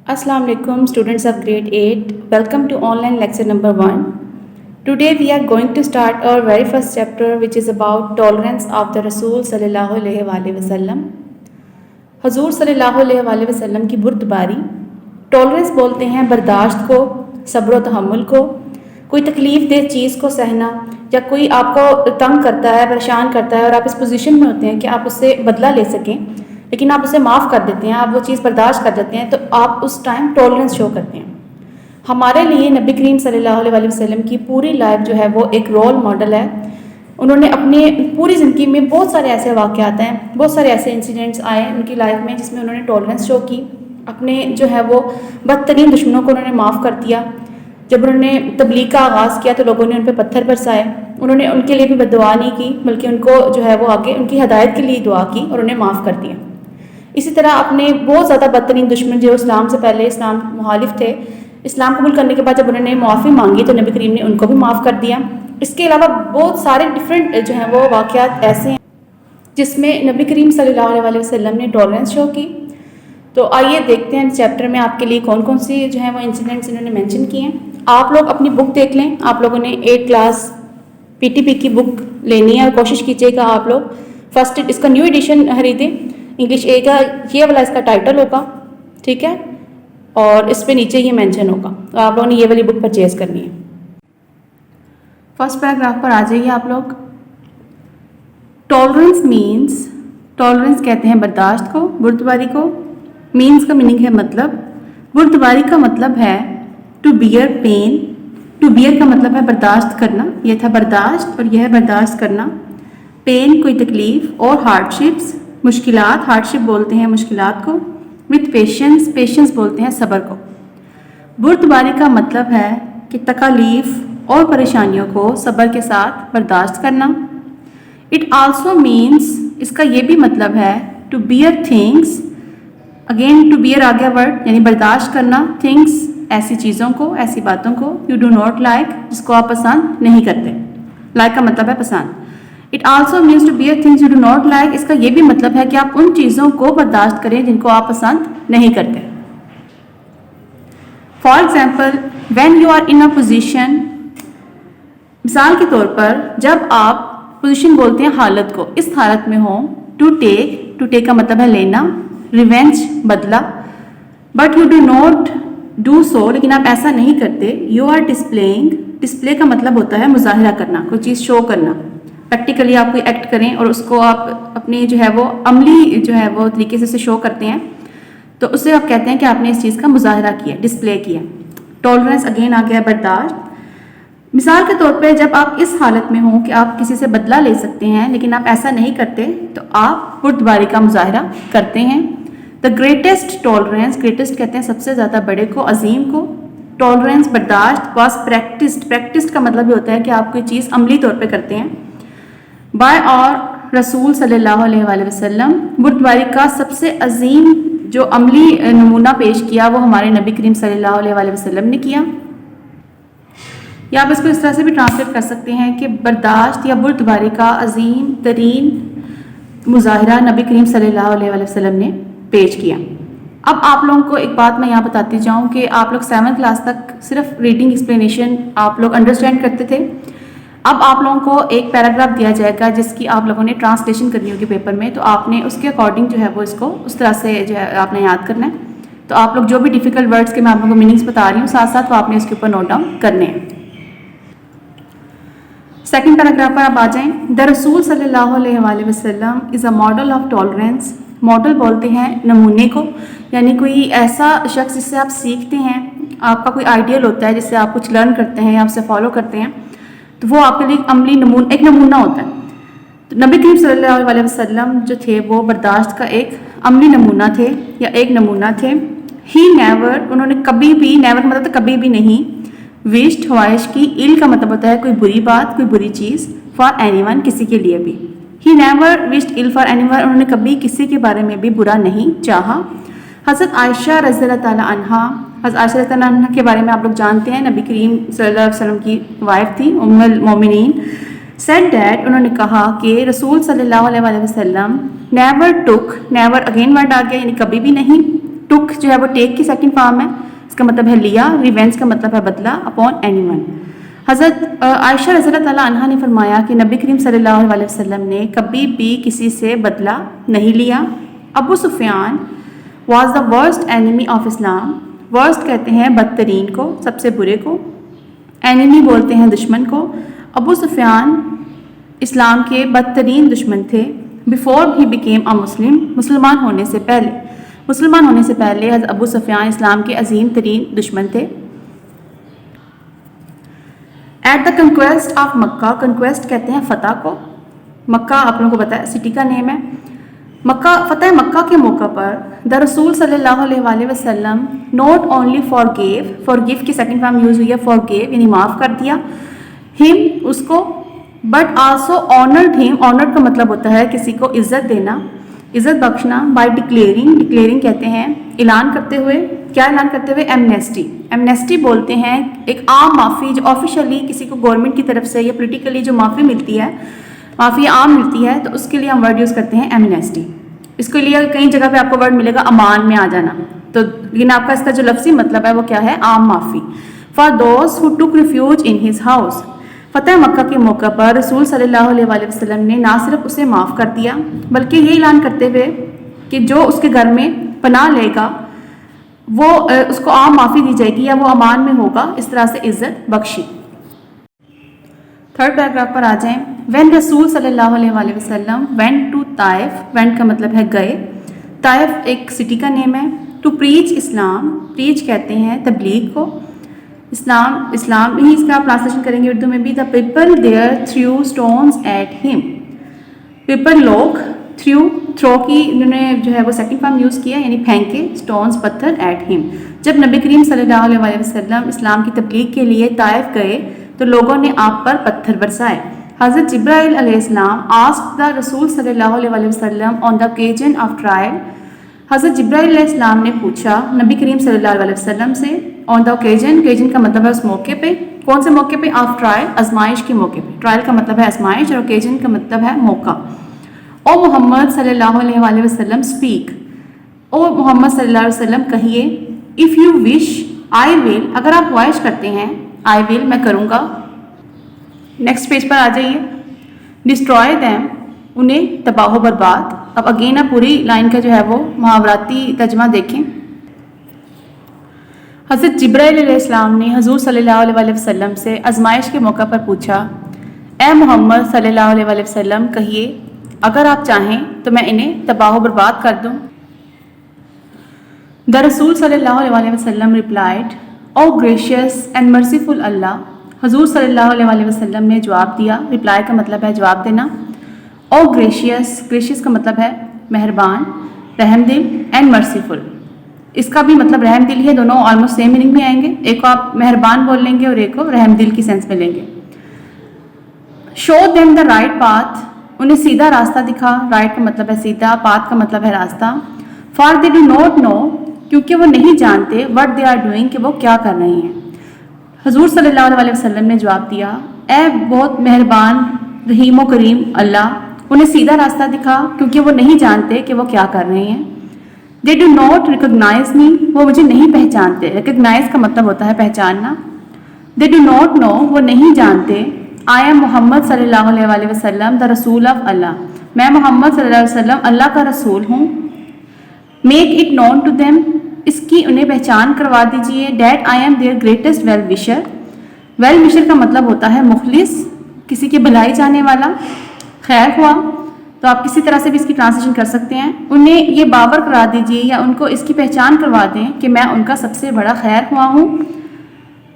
Assalamu alaikum students of grade 8. Welcome to online lecture number 1. Today we are going to start our very first chapter which is about tolerance of the Rasul sallallahu alaihi wasallam. حضور صلی اللہ علیہ وسلم کی بردباری. Tolerance بولتے ہیں برداشت کو، صبر و تحمل کو. کوئی تکلیف دہ چیز کو سہنا، یا کوئی آپ کو تنگ کرتا ہے، پریشان کرتا ہے اور آپ اس پوزیشن میں ہوتے ہیں کہ آپ اس سے بدلہ لے سکیں، لیکن آپ اسے معاف کر دیتے ہیں، آپ وہ چیز برداشت کر دیتے ہیں، تو آپ اس ٹائم ٹالرنس شو کرتے ہیں. ہمارے لیے نبی کریم صلی اللہ علیہ وسلم کی پوری لائف جو ہے وہ ایک رول ماڈل ہے. انہوں نے اپنے پوری زندگی میں بہت سارے ایسے واقعات ہیں، بہت سارے ایسے انسیڈنٹس آئے ان کی لائف میں جس میں انہوں نے ٹالرنس شو کی. اپنے جو ہے وہ بدترین دشمنوں کو انہوں نے معاف کر دیا. جب انہوں نے تبلیغ کا آغاز کیا تو لوگوں نے ان پہ پتھر برسائے. انہوں نے ان کے لیے بھی بد دعا نہیں کی، بلکہ ان کو جو ہے وہ آگے ان کی ہدایت کے لیے دعا کی اور انہیں معاف کر دیا. اسی طرح اپنے بہت زیادہ بدترین دشمن جو اسلام سے پہلے اسلام مخالف تھے، اسلام قبول کرنے کے بعد جب انہوں نے معافی مانگی تو نبی کریم نے ان کو بھی معاف کر دیا. اس کے علاوہ بہت سارے ڈفرینٹ جو ہیں وہ واقعات ایسے ہیں جس میں نبی کریم صلی اللہ علیہ وسلم نے ٹالرنس شو کی. تو آئیے دیکھتے ہیں اس چیپٹر میں آپ کے لیے کون کون سی جو ہیں وہ انسیڈنٹس انہوں نے مینشن کیے ہیں. آپ لوگ اپنی بک دیکھ لیں. آپ لوگوں نے 8 کلاس PTP کی بک لینی ہے اور کوشش کیجیے گا آپ لوگ فرسٹ اس کا نیو ایڈیشن خریدیں. انگلش اے کا یہ والا اس کا ٹائٹل ہوگا، ٹھیک ہے، اور اس پہ نیچے یہ مینشن ہوگا. تو آپ لوگوں نے یہ والی بک پرچیز کرنی ہے. فرسٹ پیراگراف پر آ جائیے آپ لوگ. ٹالرنس مینس، ٹالرنس کہتے ہیں برداشت کو، بردباری کو. مینس کا میننگ ہے مطلب، بردباری کا مطلب ہے to bear pain. To bear کا مطلب ہے برداشت کرنا، یہ تھا برداشت اور یہ ہے برداشت کرنا. پین کوئی تکلیف، اور ہارڈ شپس مشکلات، ہارڈ شپ بولتے ہیں مشکلات کو. وتھ پیشنس، پیشنس بولتے ہیں صبر کو. بردباری کا مطلب ہے کہ تکالیف اور پریشانیوں کو صبر کے ساتھ برداشت کرنا. اٹ آلسو مینس، اس کا یہ بھی مطلب ہے to bear things. Again to bear آ گیا ورڈ، یعنی برداشت کرنا. تھنگس ایسی چیزوں کو، ایسی باتوں کو. یو ڈو ناٹ لائک، جس کو آپ پسند نہیں کرتے. لائک کا مطلب ہے پسند. It also means to bear things you do not like. اس کا یہ بھی مطلب ہے کہ آپ ان چیزوں کو برداشت کریں جن کو آپ پسند نہیں کرتے. For example when you are in a position, مثال کے طور پر جب آپ پوزیشن بولتے ہیں حالت کو، اس حالت میں ہوں. ٹو ٹیک، ٹو ٹیک کا مطلب ہے لینا. ریونج بدلہ. But you do not do so, لیکن آپ ایسا نہیں کرتے. یو آر ڈسپلےئنگ، ڈسپلے کا مطلب ہوتا ہے مظاہرہ کرنا، کوئی چیز شو کرنا. پریکٹیکلی آپ کوئی ایکٹ کریں اور اس کو آپ اپنی جو ہے وہ عملی جو ہے وہ طریقے سے اسے شو کرتے ہیں، تو اسے آپ کہتے ہیں کہ آپ نے اس چیز کا مظاہرہ کیا، ڈسپلے کیا. ٹالرنس اگین آ گیا برداشت. مثال کے طور پہ جب آپ اس حالت میں ہوں کہ آپ کسی سے بدلہ لے سکتے ہیں لیکن آپ ایسا نہیں کرتے تو آپ بردباری کا مظاہرہ کرتے ہیں. دا گریٹسٹ ٹالرنس، گریٹسٹ کہتے ہیں سب سے زیادہ بڑے کو، عظیم کو. ٹالرنس برداشت واز پریکٹسڈ، پریکٹسڈ کا مطلب یہ ہوتا ہے کہ آپ کوئی چیز عملی طور پہ کرتے ہیں. بائی اور رسول صلی اللہ علیہ وسلم، بردباری کا سب سے عظیم جو عملی نمونہ پیش کیا وہ ہمارے نبی کریم صلی اللہ علیہ وسلم نے کیا. یا آپ اس کو اس طرح سے بھی ٹرانسلیٹ کر سکتے ہیں کہ برداشت یا بردباری کا عظیم ترین مظاہرہ نبی کریم صلی اللہ علیہ وسلم نے پیش کیا. اب آپ لوگوں کو ایک بات میں یہاں بتاتی جاؤں کہ آپ لوگ 7th کلاس تک صرف ریڈنگ ایکسپلینیشن آپ لوگ انڈرسٹینڈ کرتے تھے. اب آپ لوگوں کو ایک پیراگراف دیا جائے گا جس کی آپ لوگوں نے ٹرانسلیشن کرنی ہوگی پیپر میں، تو آپ نے اس کے اکارڈنگ جو ہے وہ اس کو اس طرح سے جو ہے آپ نے یاد کرنا ہے. تو آپ لوگ جو بھی ڈیفیکلٹ ورڈس کے میں آپ لوگوں کو میننگس بتا رہی ہوں ساتھ ساتھ وہ آپ نے اس کے اوپر نوٹ ڈاؤن کرنے ہیں. سیکنڈ پیراگراف پر آپ آ جائیں. دا رسول صلی اللہ علیہ وسلم is a model of tolerance. Model بولتے ہیں نمونے کو، یعنی کوئی ایسا شخص جس سے آپ سیکھتے ہیں، آپ کا کوئی آئیڈیل ہوتا ہے جس سے آپ کچھ لرن کرتے ہیں یا آپ سے فالو کرتے ہیں، تو وہ آپ کے لیے عملی ایک نمونہ ہوتا ہے. تو نبی کریم صلی اللہ علیہ وسلم جو تھے وہ برداشت کا ایک عملی نمونہ تھے یا ایک نمونہ تھے. ہی نیور، انہوں نے کبھی بھی، نیور کا مطلب کبھی بھی نہیں، وشڈ خواہش کی، ایل کا مطلب ہوتا ہے کوئی بری بات، کوئی بری چیز، فار اینی ون کسی کے لیے بھی. He never wished L for any one, انہوں نے کبھی کسی کے بارے میں بھی برا نہیں چاہا. حضرت عائشہ رضی اللہ تعالیٰ عنہا، حضرت عائشہ رضی اللہ عنہ کے بارے میں آپ لوگ جانتے ہیں، نبی کریم صلی اللہ علیہ وسلم کی وائف تھی، ام المومنین. said that، انہوں نے کہا کہ رسول صلی اللہ علیہ وسلم never took, never again word آ گیا یعنی کبھی بھی نہیں، ٹک جو ہے وہ ٹیک کی سیکنڈ فارم ہے، اس کا مطلب ہے لیا. ریونج کا مطلب ہے بدلہ اپون اینی ون. حضرت عائشہ رضی اللہ تعالیٰ عنہا نے فرمایا کہ نبی کریم صلی اللہ علیہ وسلم نے کبھی بھی کسی سے بدلہ نہیں لیا. Abu Sufyan was the worst enemy of Islam. Worst کہتے ہیں بدترین کو، سب سے برے کو. اینیمی بولتے ہیں دشمن کو. ابو سفیان اسلام کے بدترین دشمن تھے. بیفور ہی بیکیم اے مسلم، مسلمان ہونے سے پہلے. مسلمان ہونے سے پہلے حضرت ابو سفیان اسلام کے عظیم ترین دشمن تھے. At the conquest of Mecca, conquest کہتے ہیں فتح کو. مکہ آپ لوگوں کو پتہ ہے سٹی کا نیم ہے. مکہ، فتح مکہ کے موقع پر دا رسول صلی اللہ علیہ وآلہ وسلم ناٹ اونلی فارگیو، فارگیو کی سیکنڈ فارم یوز ہوئی ہے فارگیو یعنی معاف کر دیا، ہم اس کو، بٹ آلسو آنرڈ ہم. آنرڈ کا مطلب ہوتا ہے کسی کو عزت دینا، عزت بخشنا. بائی ڈکلیئرنگ، ڈکلیئرنگ کہتے ہیں اعلان کرتے ہوئے. کیا اعلان کرتے ہوئے؟ ایمنیسٹی. ایمنیسٹی بولتے ہیں ایک عام معافی جو آفیشلی کسی کو گورنمنٹ کی طرف سے یا پولیٹیکلی جو معافی ملتی ہے، معافی عام ملتی ہے، تو اس کے لیے ہم ورڈ یوز کرتے ہیں ایمنیسٹی. اس کے لیے کئی جگہ پہ آپ کو ورڈ ملے گا امان میں آ جانا، تو لیکن آپ کا اس کا جو لفظی مطلب ہے وہ کیا ہے؟ عام معافی. For those who took refuge in his house. فتح مکہ کے موقع پر رسول صلی اللہ علیہ وآلہ وسلم نے نہ صرف اسے معاف کر دیا بلکہ یہ اعلان کرتے ہوئے کہ جو اس کے گھر میں پناہ لے گا وہ اس کو عام معافی دی جائے گی یا وہ امان میں ہوگا، اس طرح سے عزت بخشی. تھرڈ پیراگراف پر آ جائیں. وین رسول صلی اللہ علیہ وآلہ وسلم وینٹ ٹو طائف. وینٹ کا مطلب ہے گئے. طائف ایک سٹی کا نیم ہے. To preach Islam. پریچ کہتے ہیں تبلیغ کو. اسلام ہی اس کا آپ ٹرانسلیشن کریں گے اردو میں بھی. The people there threw stones at him. People لوگ، تھرو کی انہوں نے جو ہے وہ سیکنڈ فارم یوز کیا یعنی پھینکے، اسٹونس پتھر، ایٹ ہم. جب نبی کریم صلی اللہ علیہ وآلہ وسلم اسلام کی تبلیغ کے لیے طائف گئے تو لوگوں نے آپ پر پتھر برسائے. حضرت جبرائیل علیہ السلام آسکڈ دا رسول صلی اللہ علیہ وآلہ وسلم آن دا اوکیزن آف ٹرائل. حضرت جبرائیل علیہ السلام نے پوچھا نبی کریم صلی اللہ علیہ وسلم سے آن دا اوکیزن. اوکیزن کا مطلب ہے اس موقع پہ. کون سے موقع پہ؟ آف ٹرائل، آزمائش کے موقع پہ. ٹرائل کا مطلب ہے آزمائش اور اوکیزن کا مطلب ہے موقع. او محمد صلی اللہ علیہ وآلہ وسلم اسپیک. او محمد صلی اللہ علیہ وسلم کہیے. اف یو وش آئی ول. اگر آپ خواہش کرتے ہیں آئی ول میں کروں گا. نیکسٹ پیج پر آ جائیے. Destroy them. انہیں تباہ و برباد. اب اگین آپ پوری لائن کا جو ہے وہ محاوراتی ترجمہ دیکھیں. حضرت جبرائیل علیہ السلام نے حضور صلی اللہ علیہ وآلہ وسلم سے آزمائش کے موقع پر پوچھا اے محمد صلی اللہ علیہ وآلہ وسلم کہیے اگر آپ چاہیں تو میں انہیں تباہ و برباد کر دوں. دا رسول صلی اللہ علیہ وآلہ وسلم replied O gracious and merciful Allah. حضور صلی اللہ علیہ وآلہ وسلم نے جواب دیا. ریپلائی کا مطلب ہے جواب دینا. او گریشیس، گریشیس کا مطلب ہے مہربان، رحم دل، اینڈ مرسیفل. اس کا بھی مطلب رحم دل ہی ہے. دونوں آلموسٹ سیم میننگ میں آئیں گے. ایک کو آپ مہربان بول لیں گے اور ایک کو رحم دل کی سینس میں لیں گے. Show them the right path. انہیں سیدھا راستہ دکھا. رائٹ کا مطلب ہے سیدھا، پاتھ کا مطلب ہے راستہ. For they do not know. کیونکہ وہ نہیں جانتے وٹ دے آر ڈوئنگ کہ وہ کیا کر رہے ہیں. حضور صلی اللہ علیہ وسلم نے جواب دیا اے بہت مہربان رحیم و کریم اللہ انہیں سیدھا راستہ دکھا کیونکہ وہ نہیں جانتے کہ وہ کیا کر رہے ہیں. دے ڈو ناٹ ریکگنائز می. وہ مجھے نہیں پہچانتے. ریکگنائز کا مطلب ہوتا ہے پہچاننا. دے ڈو ناٹ نو. وہ نہیں جانتے. آئی ایم محمد صلی اللہ علیہ وآلہ وسلم دا رسول آف اللہ. میں محمد صلی اللہ علیہ وسلم اللہ کا رسول ہوں. Make it known to them. اس کی انہیں پہچان کروا دیجئے. That I am their greatest well wisher. Well wisher کا مطلب ہوتا ہے مخلص، کسی کی بھلائی چاہنے والا، خیر ہوا. تو آپ کسی طرح سے بھی اس کی ٹرانسلیشن کر سکتے ہیں. انہیں یہ باور کرا دیجئے یا ان کو اس کی پہچان کروا دیں کہ میں ان کا سب سے بڑا خیر ہوا ہوں.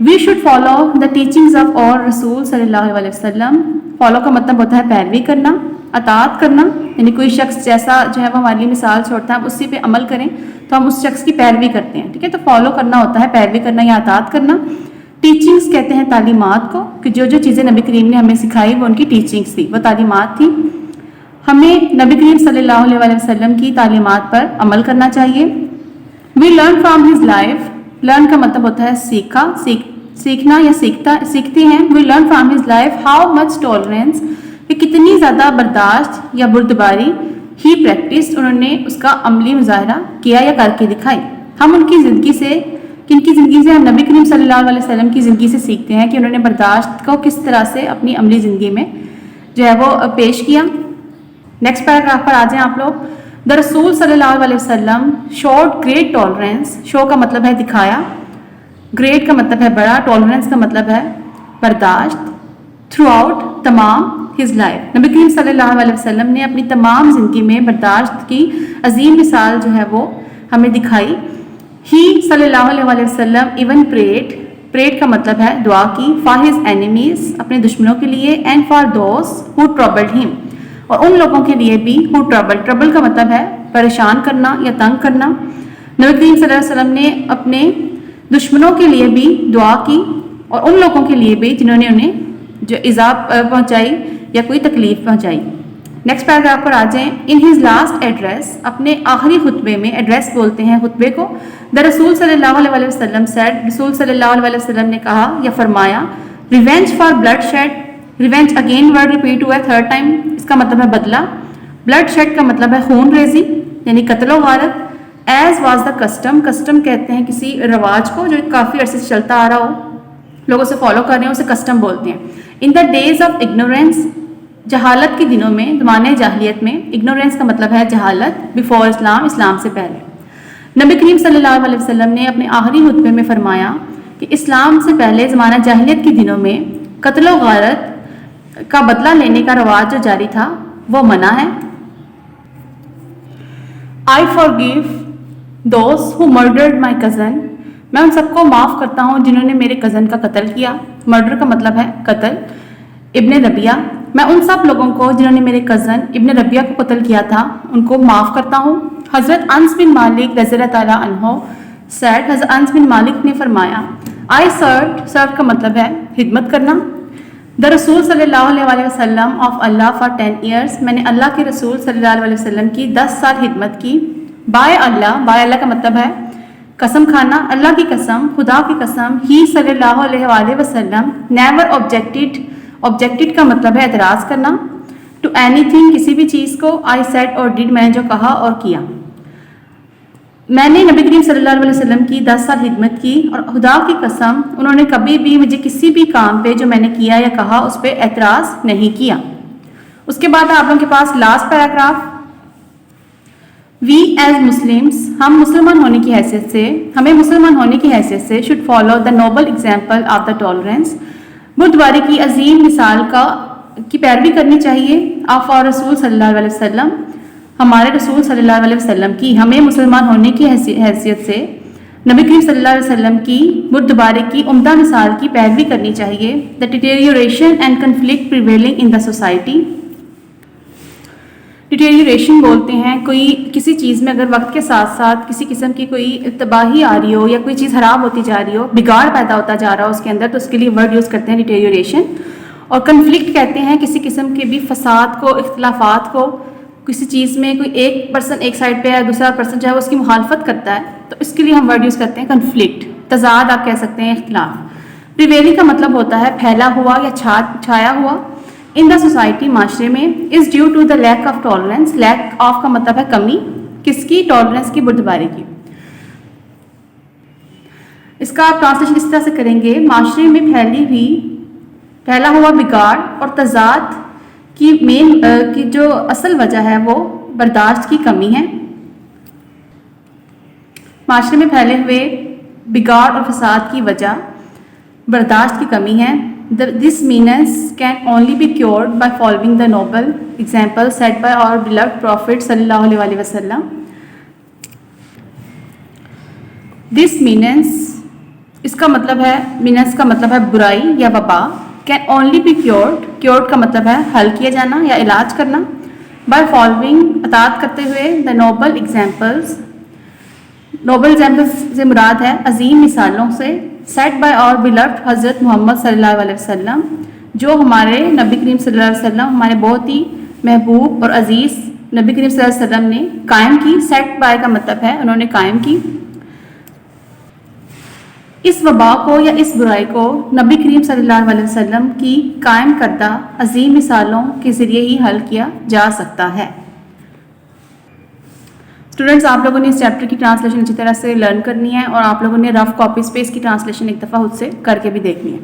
We should follow the teachings of our رسول صلی اللہ علیہ وسلم. فالو کا مطلب ہوتا ہے پیروی کرنا، اطاعت کرنا. یعنی کوئی شخص جیسا جو ہے وہ ہمارے لیے مثال چھوڑتا ہے ہم اسی پہ عمل کریں تو ہم اس شخص کی پیروی کرتے ہیں. ٹھیک ہے، تو فالو کرنا ہوتا ہے پیروی کرنا یا اطاعت کرنا. ٹیچنگز کہتے ہیں تعلیمات کو، کہ جو جو چیزیں نبی کریم نے ہمیں سکھائی وہ ان کی ٹیچنگز تھی، وہ تعلیمات تھیں. ہمیں نبی کریم صلی اللہ علیہ وآلہ وسلم کی تعلیمات پر عمل کرنا چاہیے. We learn from his life. Learn کا مطلب ہوتا ہے سیکھا، سیکھنا یا سیکھتے ہیں. We learn from his life how much tolerance. کہ کتنی زیادہ برداشت یا بردباری. ہی پریکٹس. انہوں نے اس کا عملی مظاہرہ کیا یا کر کے دکھائی. ہم ان کی زندگی سے ہم نبی کریم صلی اللہ علیہ وسلم کی زندگی سے سیکھتے ہیں کہ انہوں نے برداشت کو کس طرح سے اپنی عملی زندگی میں جو ہے وہ پیش کیا. نیکسٹ پیراگراف پر آ جائیں آپ لوگ. دا رسول صلی اللہ علیہ وسلم شوڈ گریٹ ٹالرنس. شو کا مطلب ہے دکھایا, گریٹ کا مطلب ہے بڑا, ٹالرنس کا مطلب ہے برداشت. تھرو آؤٹ تمام ہز لائف. نبی کریم صلی اللہ علیہ وسلم نے اپنی تمام زندگی میں برداشت کی عظیم مثال جو ہے وہ ہمیں دکھائی. ہی صلی اللہ علیہ وسلم ایون پریڈ کا مطلب ہے دعا کی, فار ہز اینیمیز اپنے دشمنوں کے لیے, and for those who troubled ہم اور ان لوگوں کے لیے بھی ہو ٹربل کا مطلب ہے پریشان کرنا یا تنگ کرنا. نبی کریم صلی اللہ علیہ وسلم نے اپنے دشمنوں کے لیے بھی دعا کی اور ان لوگوں کے لیے بھی جنہوں نے انہیں جو ایذا پہنچائی یا کوئی تکلیف پہنچائی. نیکسٹ پیراگراف پر آ جائیں. ان ہز لاسٹ ایڈریس اپنے آخری خطبے میں, ایڈریس بولتے ہیں خطبے کو, دا رسول صلی اللہ علیہ وسلم سیڈ رسول صلی اللہ علیہ وسلم نے کہا یا فرمایا, revenge for bloodshed. Revenge again word repeat ہوا ہے تھرڈ ٹائم. اس کا مطلب ہے بدلہ. بلڈ شیڈ کا مطلب ہے خون ریزی یعنی قتل و غارت. ایز واز دا کسٹم کہتے ہیں کسی رواج کو جو کافی عرصے سے چلتا آ رہا ہو, لوگ اسے فالو کر رہے ہیں, اسے کسٹم بولتے ہیں. ان دا ڈیز آف اگنورینس جہالت کے دنوں میں, زمانے جاہلیت میں. اگنورینس کا مطلب ہے جہالت. بیفور اسلام سے پہلے. نبی کریم صلی اللہ علیہ وسلم نے اپنے آخری خطبے میں فرمایا کہ اسلام سے پہلے زمانہ جاہلیت کے دنوں میں قتل و غارت کا بدلہ لینے کا رواج جو جاری تھا وہ منع ہے. I forgive those who murdered my cousin. میں ان سب کو معاف کرتا ہوں جنہوں نے میرے کزن کا قتل کیا. مرڈر کا مطلب ہے قتل. ابن ربیہ, میں ان سب لوگوں کو جنہوں نے میرے کزن ابن ربیہ کو قتل کیا تھا ان کو معاف کرتا ہوں. حضرت انس بن مالک رضی اللہ تعالیٰ عنہ سیڈ, حضرت انس بن مالک نے فرمایا, I served کا مطلب ہے خدمت کرنا. دا رسول صلی اللہ علیہ وسلم آف اللہ فار 10 years. میں نے اللہ کے رسول صلی اللہ علیہ وسلم کی 10 سال خدمت کی. بائے اللہ کا مطلب ہے قسم کھانا, اللہ کی قسم, خدا کی قسم. ہی صلی اللہ علیہ وسلم نیور آبجیکٹڈ کا مطلب ہے اعتراض کرنا. ٹو اینی تھنگ کسی بھی چیز کو. آئی سیڈ اور ڈیڈ میں نے جو کہا اور کیا. میں نے نبی کریم صلی اللہ علیہ وسلم کی 10 سال خدمت کی اور خدا کی قسم انہوں نے کبھی بھی مجھے کسی بھی کام پہ جو میں نے کیا یا کہا اس پہ اعتراض نہیں کیا. اس کے بعد آپ لوگوں کے پاس last paragraph. We as Muslims, ہم مسلمان ہونے کی حیثیت سے, ہمیں مسلمان ہونے کی حیثیت سے should follow the noble example of the tolerance. بردباری کی عظیم مثال کی پیروی کرنی چاہیے. آف اور رسول صلی اللہ علیہ وسلم, ہمارے رسول صلی اللہ علیہ وسلم کی. ہمیں مسلمان ہونے کی حیثیت سے نبی کریم صلی اللہ علیہ وسلم کی بردباری کی عمدہ مثال کی پیروی کرنی چاہیے. The deterioration and conflict prevailing in the society. Deterioration بولتے ہیں کسی چیز میں اگر وقت کے ساتھ ساتھ کسی قسم کی کوئی تباہی آ رہی ہو یا کوئی چیز خراب ہوتی جا رہی ہو, بگاڑ پیدا ہوتا جا رہا ہو اس کے اندر, تو اس کے لیے ورڈ یوز کرتے ہیں ڈیٹیریوریشن. اور کنفلکٹ کہتے ہیں کسی قسم کے بھی فساد کو, اختلافات کو. کسی چیز میں کوئی ایک پرسن ایک سائڈ پہ ہے, دوسرا پرسن جو ہے وہ اس کی مخالفت کرتا ہے, تو اس کے لیے ہم ورڈ یوز کرتے ہیں کنفلکٹ. تضاد آپ کہہ سکتے ہیں, اختلاف. پریویلی کا مطلب ہوتا ہے پھیلا ہوا یا چھایا ہوا. ان دا سوسائٹی معاشرے میں. Is due to the lack of tolerance. Lack of کا مطلب ہے کمی. کس کی؟ ٹالرنس کی, بردباری کی. اس کا آپ ٹرانسلیشن اس طرح سے کریں گے, معاشرے میں پھیلا ہوا بگاڑ اور تضاد کی جو اصل وجہ ہے وہ برداشت کی کمی ہے. معاشرے میں پھیلے ہوئے بگاڑ اور فساد کی وجہ برداشت کی کمی ہے. This meanness can only be cured by following the noble example set by our beloved Prophet صلی اللہ علیہ وسلم. This meanness, اس کا مطلب ہے, meanness کا مطلب ہے برائی یا وبا. Can only be cured کا مطلب ہے حل کیا جانا یا علاج کرنا. By following, اطاعت کرتے ہوئے, the noble examples سے مراد ہے عظیم مثالوں سے. Set by our beloved حضرت محمد صلی اللہ علیہ وسلم, جو ہمارے نبی کریم صلی اللہ علیہ وسلم, ہمارے بہت ہی محبوب اور عزیز نبی کریم صلی اللہ علیہ وسلم نے قائم کی. Set by کا مطلب ہے انہوں نے قائم کی. اس وبا کو یا اس برائی کو نبی کریم صلی اللہ علیہ وسلم کی قائم کردہ عظیم مثالوں کے ذریعے ہی حل کیا جا سکتا ہے. اسٹوڈنٹس آپ لوگوں نے اس چیپٹر کی ٹرانسلیشن اچھی طرح سے لرن کرنی ہے اور آپ لوگوں نے رف کاپیز پہ اس کی ٹرانسلیشن ایک دفعہ خود سے کر کے بھی دیکھنی ہے.